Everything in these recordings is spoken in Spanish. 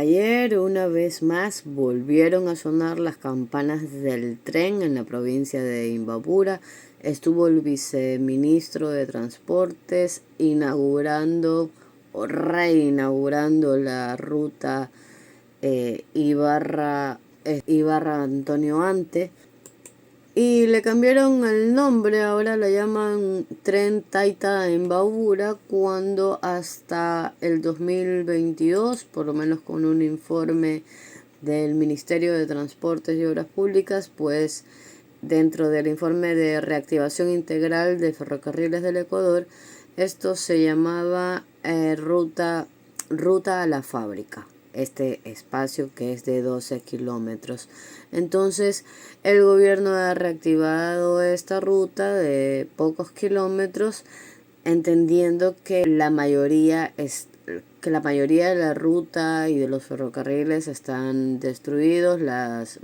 Ayer, una vez más, volvieron a sonar las campanas del tren en la provincia de Imbabura. Estuvo el viceministro de Transportes inaugurando o reinaugurando la ruta Ibarra Antonio Ante. Y le cambiaron el nombre, ahora la llaman Tren Taita Imbabura, cuando hasta el 2022, por lo menos con un informe del Ministerio de Transportes y Obras Públicas, pues dentro del informe de reactivación integral de Ferrocarriles del Ecuador, esto se llamaba Ruta a la Fábrica, este espacio que es de 12 kilómetros. Entonces, el gobierno ha reactivado esta ruta de pocos kilómetros, entendiendo que la mayoría de la ruta y de los ferrocarriles están destruidos, las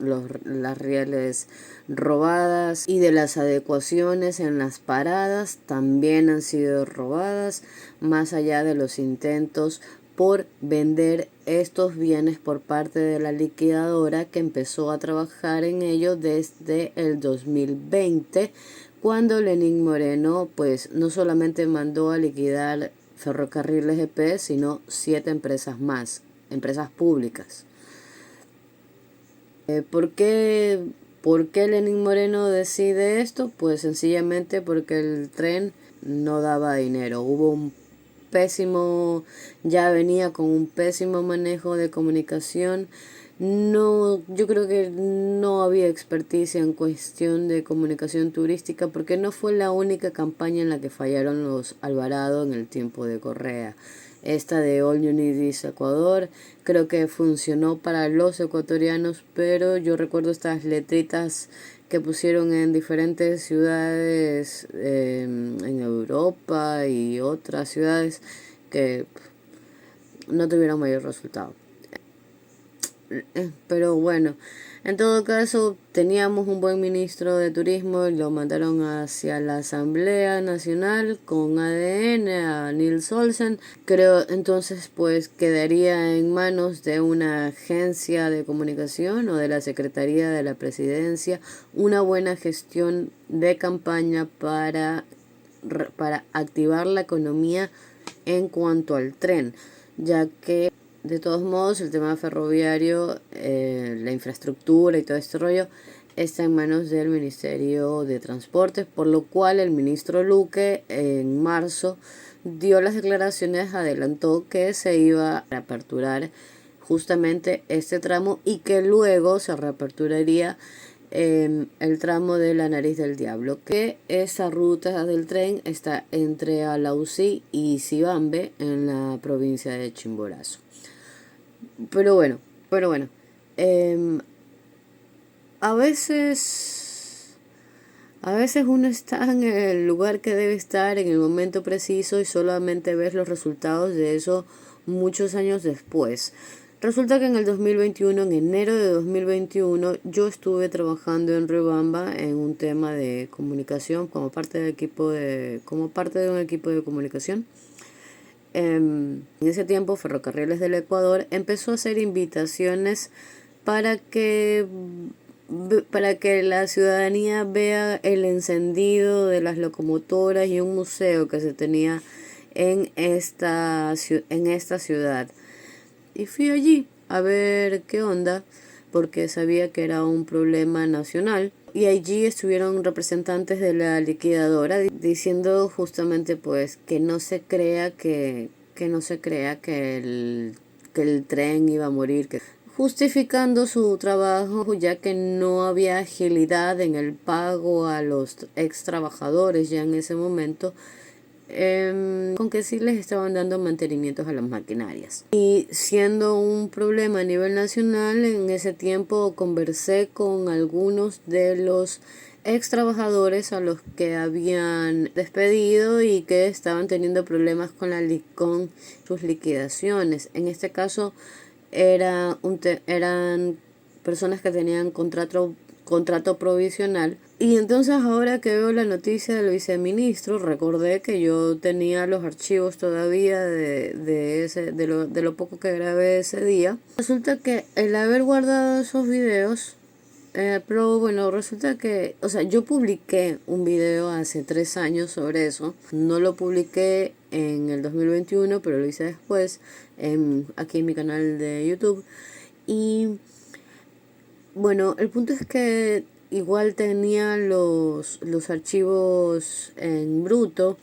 rieles robadas, y de las adecuaciones en las paradas también han sido robadas, más allá de los intentos por vender estos bienes por parte de la liquidadora, que empezó a trabajar en ello desde el 2020, cuando Lenín Moreno pues no solamente mandó a liquidar Ferrocarriles EP, sino 7 empresas más, empresas públicas. ¿Por qué Lenín Moreno decide esto? Pues sencillamente porque el tren no daba dinero. Ya venía con un pésimo manejo de comunicación. Yo creo que no había experticia en cuestión de comunicación turística, porque no fue la única campaña en la que fallaron los Alvarado en el tiempo de Correa. Esta de All You Need Is Ecuador creo que funcionó para los ecuatorianos, pero yo recuerdo estas letritas que pusieron en diferentes ciudades en Europa y otras ciudades que no tuvieron mayor resultado. Pero bueno, en todo caso teníamos un buen ministro de turismo y lo mandaron hacia la Asamblea Nacional con ADN, a Nils Olsen. Creo entonces pues quedaría en manos de una agencia de comunicación o de la Secretaría de la Presidencia una buena gestión de campaña para activar la economía en cuanto al tren, ya que de todos modos el tema ferroviario, la infraestructura y todo este rollo está en manos del Ministerio de Transportes, por lo cual el ministro Luque en marzo dio las declaraciones, adelantó que se iba a reaperturar justamente este tramo y que luego se reaperturaría el tramo de la Nariz del Diablo, que esa ruta del tren está entre Alausí y Sibambe en la provincia de Chimborazo. Pero bueno, a veces uno está en el lugar que debe estar en el momento preciso y solamente ves los resultados de eso muchos años después. Resulta que en el 2021, en enero de 2021, yo estuve trabajando en Riobamba en un tema de comunicación como parte de un equipo de comunicación. En ese tiempo Ferrocarriles del Ecuador empezó a hacer invitaciones para que la ciudadanía vea el encendido de las locomotoras y un museo que se tenía en esta ciudad. Y fui allí a ver qué onda, porque sabía que era un problema nacional. Y allí estuvieron representantes de la liquidadora diciendo justamente pues que no se crea que el tren iba a morir, justificando su trabajo, ya que no había agilidad en el pago a los ex trabajadores ya en ese momento, con que sí les estaban dando mantenimientos a las maquinarias. Y siendo un problema a nivel nacional, en ese tiempo conversé con algunos de los ex trabajadores a los que habían despedido y que estaban teniendo problemas con sus liquidaciones. En este caso eran personas que tenían contrato provisional Y entonces ahora que veo la noticia del viceministro, recordé que yo tenía los archivos todavía de lo poco que grabé ese día. Resulta que el haber guardado esos videos, pero bueno, resulta que, o sea, yo publiqué un video hace 3 años sobre eso. No lo publiqué en el 2021, pero lo hice después, aquí en mi canal de YouTube. Y bueno, el punto es que igual tenía los archivos en bruto.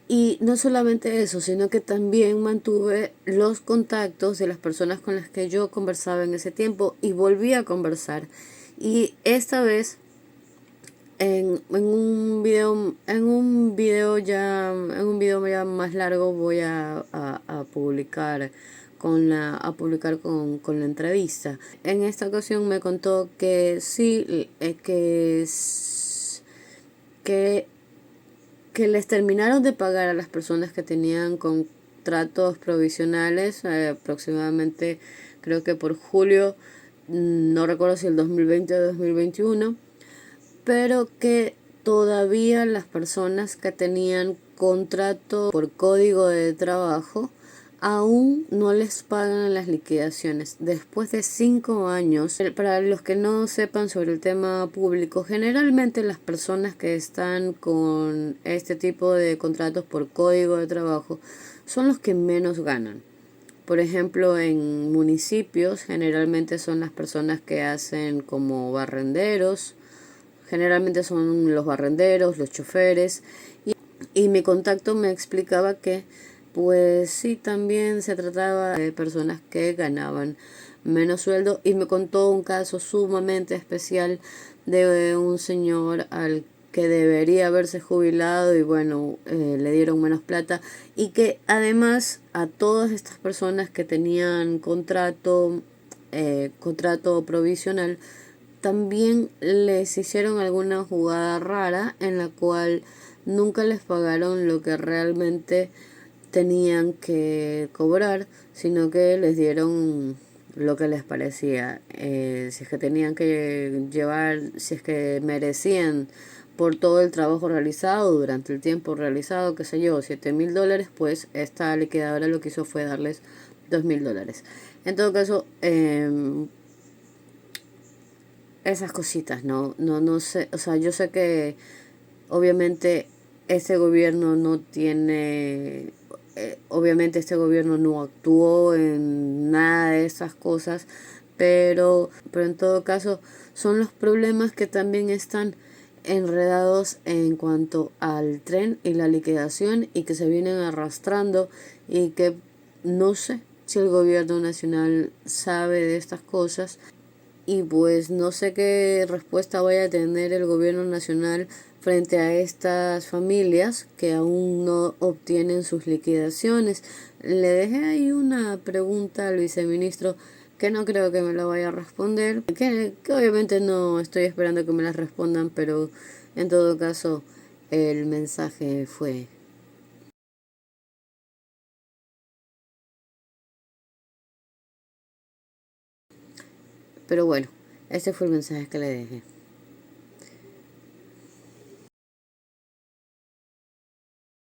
Y no solamente eso, sino que también mantuve los contactos de las personas con las que yo conversaba en ese tiempo y volví a conversar. Y esta vez en un video ya más largo voy a publicar con la entrevista. En esta ocasión me contó que sí, que que les terminaron de pagar a las personas que tenían contratos provisionales, aproximadamente creo que por julio, no recuerdo si el 2020 o 2021, pero que todavía las personas que tenían contrato por código de trabajo aún no les pagan las liquidaciones. Después de 5 años, para los que no sepan sobre el tema público, generalmente las personas que están con este tipo de contratos por código de trabajo son los que menos ganan. Por ejemplo, en municipios generalmente son las personas que hacen como barrenderos, generalmente son los barrenderos, los choferes, y mi contacto me explicaba que pues sí, también se trataba de personas que ganaban menos sueldo, y me contó un caso sumamente especial de un señor al que debería haberse jubilado y bueno, le dieron menos plata, y que además a todas estas personas que tenían contrato provisional, también les hicieron alguna jugada rara en la cual nunca les pagaron lo que realmente tenían que cobrar, sino que les dieron lo que les parecía. Si es que tenían que llevar, si es que merecían por todo el trabajo realizado, durante el tiempo realizado, qué sé yo, $7,000, pues esta liquidadora lo que hizo fue darles $2,000. En todo caso, esas cositas, no sé, o sea, yo sé que obviamente este gobierno no tiene, obviamente este gobierno no actuó en nada de esas cosas, pero en todo caso son los problemas que también están enredados en cuanto al tren y la liquidación, y que se vienen arrastrando, y que no sé si el gobierno nacional sabe de estas cosas. Y pues no sé qué respuesta vaya a tener el gobierno nacional frente a estas familias que aún no obtienen sus liquidaciones. Le dejé ahí una pregunta al viceministro que no creo que me la vaya a responder, que obviamente no estoy esperando que me la respondan, pero en todo caso el mensaje fue... Pero bueno, ese fue el mensaje que le dejé.